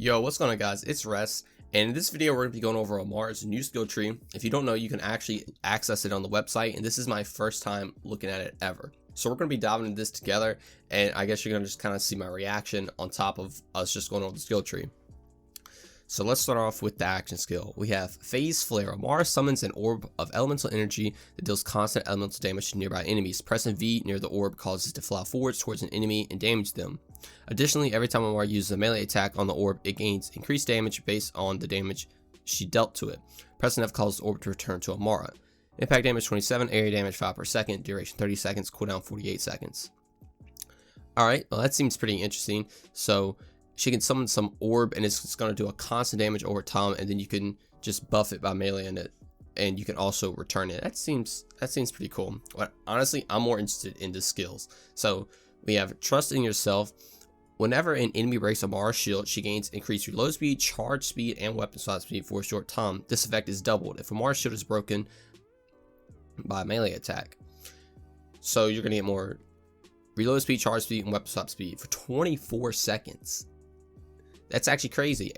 Yo, what's going on, guys? It's Rest, and in this video we're going to be going over Amara's new skill tree. If you don't know, you can actually access it on the website, and this is my first time looking at it ever. So we're going to be diving into this together, and I guess you're going to just kind of see my reaction on top of us just going over the skill tree. So let's start off with the action skill. We have Phase Flare. Amara summons an orb of elemental energy that deals constant elemental damage to nearby enemies. Pressing V near the orb causes it to fly forwards towards an enemy and damage them. Additionally, every time Amara uses a melee attack on the orb, it gains increased damage based on the damage she dealt to it. Pressing F causes the orb to return to Amara. Impact damage 27, area damage 5 per second, duration 30 seconds, cooldown 48 seconds. Alright, well that seems pretty interesting. So she can summon some orb and it's going to do a constant damage over time, and then you can just buff it by meleeing it, and you can also return it. That seems pretty cool. But honestly, I'm more interested in the skills. So we have Trust in Yourself. Whenever an enemy breaks Amara's shield, she gains increased reload speed, charge speed, and weapon swap speed for a short time. This effect is doubled if Amara's shield is broken by a melee attack. So you're going to get more reload speed, charge speed, and weapon swap speed for 24 seconds. That's actually crazy.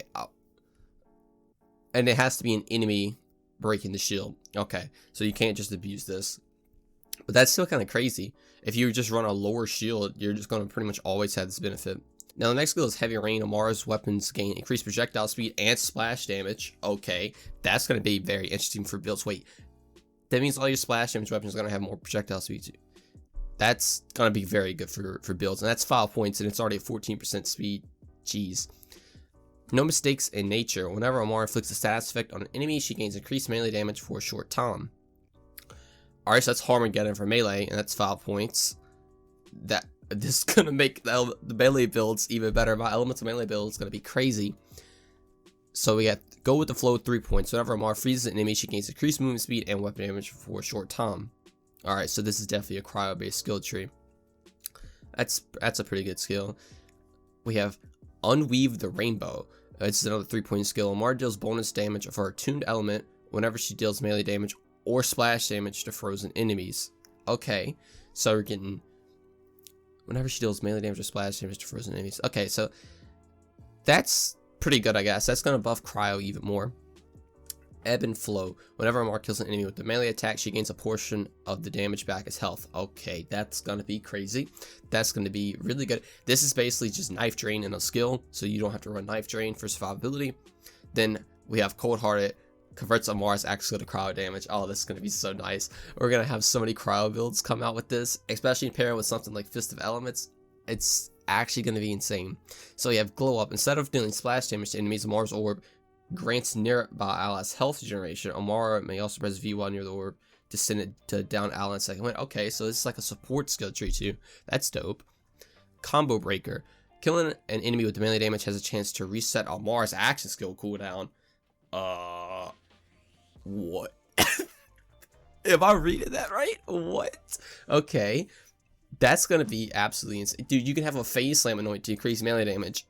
And it has to be an enemy breaking the shield. Okay, so you can't just abuse this. But that's still kind of crazy. If you just run a lower shield, you're just going to pretty much always have this benefit. Now the next skill is Heavy Rain. Amara's weapons gain increased projectile speed and splash damage. Okay, that's going to be very interesting for builds. Wait, that means all your splash damage weapons are going to have more projectile speed too. That's going to be very good for builds. And that's 5 points, and it's already at 14% speed. Jeez. No Mistakes in Nature. Whenever Amara inflicts a status effect on an enemy, she gains increased melee damage for a short time. Alright, so that's Harmageddon for melee, and that's 5 points. This is going to make the melee builds even better. My elemental melee build is going to be crazy. So we got Go with the Flow, 3 points. Whenever Amara freezes an enemy, she gains increased movement speed and weapon damage for a short time. Alright, so this is definitely a cryo-based skill tree. That's a pretty good skill. We have Unweave the Rainbow. It's another 3-point skill. Amara deals bonus damage for her tuned element whenever she deals melee damage or splash damage to frozen enemies. Okay, so we're getting whenever she deals melee damage or splash damage to frozen enemies. Okay, so that's pretty good, I guess. That's gonna buff cryo even more. Ebb and Flow. Whenever Amara kills an enemy with the melee attack, she gains a portion of the damage back as health. Okay, that's gonna be crazy. That's gonna be really good. This is basically just Knife Drain in a skill, so you don't have to run Knife Drain for survivability. Then we have Cold Hearted. Converts Amara's axe skill to cryo damage. Oh, this is gonna be so nice. We're gonna have so many cryo builds come out with this, especially in pairing with something like Fist of Elements. It's actually gonna be insane. So we have Glow Up. Instead of dealing splash damage to enemies, Amara's orb grants nearby allies health generation. Amara may also press V while near the orb to send it to down ally in second wind. Okay, so this is like a support skill tree too. That's dope. Combo Breaker. Killing an enemy with the melee damage has a chance to reset Amara's action skill cooldown. What? Am I reading that right? What? Okay. That's gonna be absolutely insane. Dude, you can have a phase slam anoint to increase melee damage,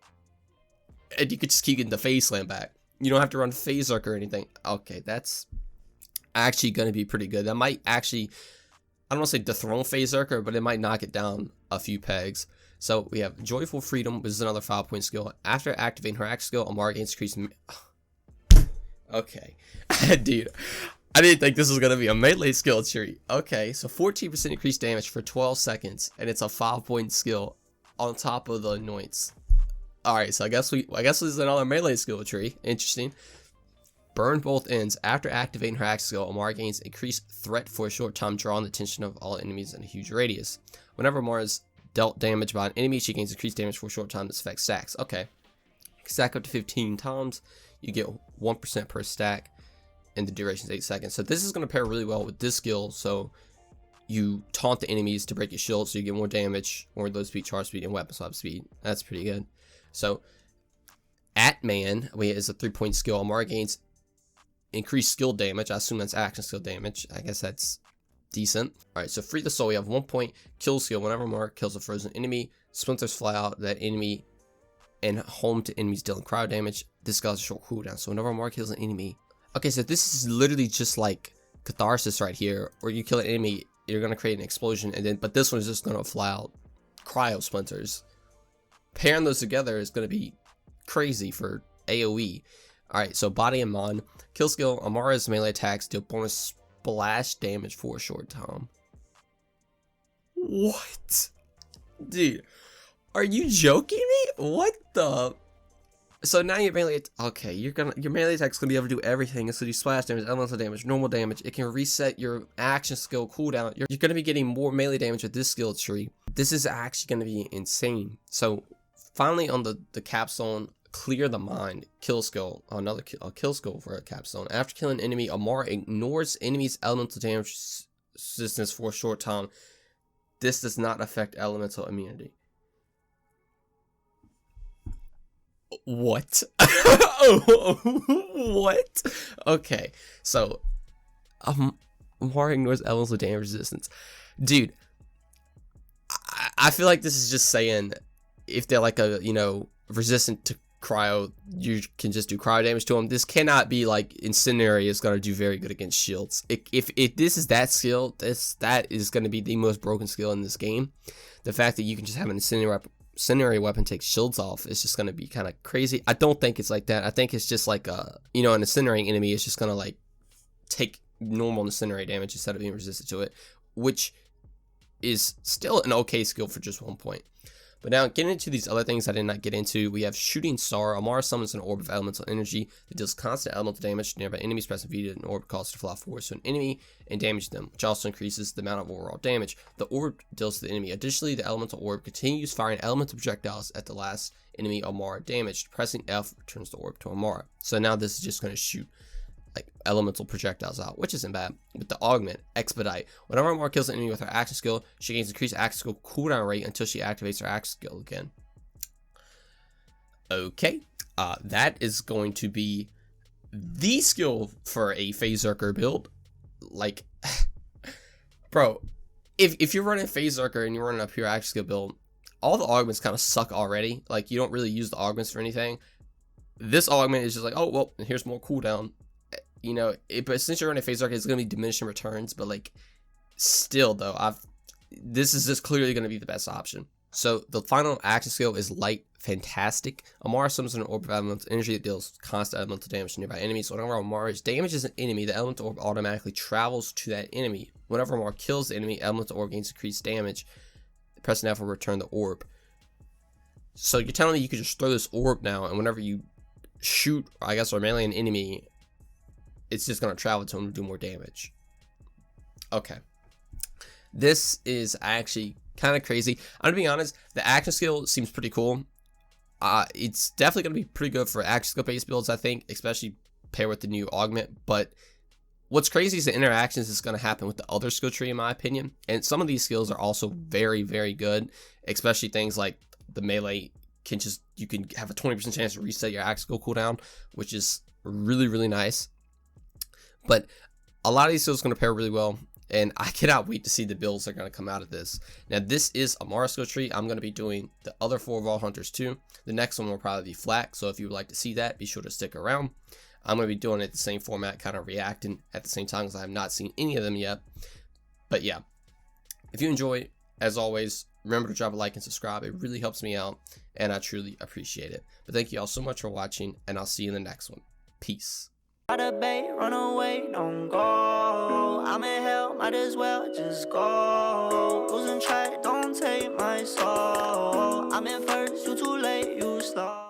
and you could just keep getting the phase slam back. You don't have to run phase arc or anything. Okay, that's actually gonna be pretty good. That might actually, I don't want to say dethrone phase arc, but it might knock it down a few pegs. So we have Joyful Freedom, which is another 5-point skill. After activating her axe skill, Amara gains increased. Okay, dude, I didn't think this was gonna be a melee skill tree. Okay, so 14% increased damage for 12 seconds, and it's a 5-point skill on top of the anoints. Alright, so I guess this is another melee skill tree. Interesting. Burn Both Ends. After activating her axe skill, Amara gains increased threat for a short time, drawing the attention of all enemies in a huge radius. Whenever Amara is dealt damage by an enemy, she gains increased damage for a short time. This effect stacks. Okay. Stack up to 15 times. You get 1% per stack, and the duration is 8 seconds. So this is going to pair really well with this skill. So you taunt the enemies to break your shield, so you get more damage, more low speed, charge speed, and weapon swap speed. That's pretty good. So Atman, is a 3-point skill. Amara gains increased skill damage. I assume that's action skill damage. I guess that's decent. Alright, so Free the Soul. We have 1-point kill skill. Whenever Amara kills a frozen enemy, splinters fly out that enemy and home to enemies dealing cryo damage. This causes a short cooldown. So whenever Amara kills an enemy. Okay, so this is literally just like Catharsis right here. Where you kill an enemy, you're gonna create an explosion, and then but this one is just gonna fly out cryo splinters. Pairing those together is gonna be crazy for AoE. Alright, so body and mon. Kill skill, Amara's melee attacks deal bonus splash damage for a short time. What? Dude, are you joking me? What the? So now your melee, okay, your melee attack's gonna be able to do everything. It's gonna do splash damage, elemental damage, normal damage. It can reset your action skill cooldown. You're gonna be getting more melee damage with this skill tree. This is actually gonna be insane. So finally on the capstone, clear the mind, kill skill, another kill skill for a capstone. After killing an enemy, Amara ignores enemies' elemental damage resistance for a short time. This does not affect elemental immunity. What? What? Okay, so Amara ignores elemental damage resistance. Dude, I feel like this is just saying if they're like a, you know, resistant to cryo, you can just do cryo damage to them. This cannot be like Incendiary is going to do very good against shields. If this is that skill, that is going to be the most broken skill in this game. The fact that you can just have an incendiary weapon take shields off is just going to be kind of crazy. I don't think it's like that. I think it's just like you know, an incendiary enemy is just going to like take normal incendiary damage instead of being resistant to it, which is still an okay skill for just 1 point. But now, getting into these other things I did not get into, we have Shooting Star. Amara summons an orb of elemental energy that deals constant elemental damage to nearby enemies present via an orb causes to fly forward to an enemy and damage them, which also increases the amount of overall damage the orb deals to the enemy. Additionally, the elemental orb continues firing elemental projectiles at the last enemy Amara damaged. Pressing F returns the orb to Amara. So now this is just going to shoot like elemental projectiles out, which isn't bad. With the augment, Expedite. Whenever Amara kills an enemy with her action skill, she gains increased action skill cooldown rate until she activates her action skill again. Okay, that is going to be the skill for a Phaserker build. Like, bro, if you're running Phaserker and you're running a pure action skill build, all the augments kind of suck already. Like, you don't really use the augments for anything. This augment is just like, oh well, here's more cooldown. You know, but since you're running Phaserker, it's going to be diminishing returns, but like, still though, this is just clearly going to be the best option. So the final action skill is Light Fantastic. Amara summons an orb of elemental energy that deals constant elemental damage to nearby enemies. So whenever Amara damages an enemy, the elemental orb automatically travels to that enemy. Whenever Amara kills the enemy, elemental orb gains increased damage. Pressing F will return the orb. So you're telling me you could just throw this orb now, and whenever you shoot, I guess, or melee an enemy, it's just going to travel to him to do more damage. Okay. This is actually kind of crazy. I'm going to be honest, the action skill seems pretty cool. It's definitely going to be pretty good for action skill based builds, I think, especially paired with the new augment. But what's crazy is the interactions is going to happen with the other skill tree, in my opinion. And some of these skills are also very, very good, especially things like the melee you can have a 20% chance to reset your action skill cooldown, which is really, really nice. But a lot of these skills are going to pair really well, and I cannot wait to see the builds that are going to come out of this. Now, this is Amara skill tree. I'm going to be doing the other 4 Vault Hunters too. The next one will probably be Flak, so if you would like to see that, be sure to stick around. I'm going to be doing it the same format, kind of reacting at the same time, because I have not seen any of them yet. But yeah, if you enjoy, as always, remember to drop a like and subscribe. It really helps me out, and I truly appreciate it. But thank you all so much for watching, and I'll see you in the next one. Peace. Run away, don't go. I'm in hell, might as well just go. Losing track, don't take my soul. I'm in first, you too late, you slow.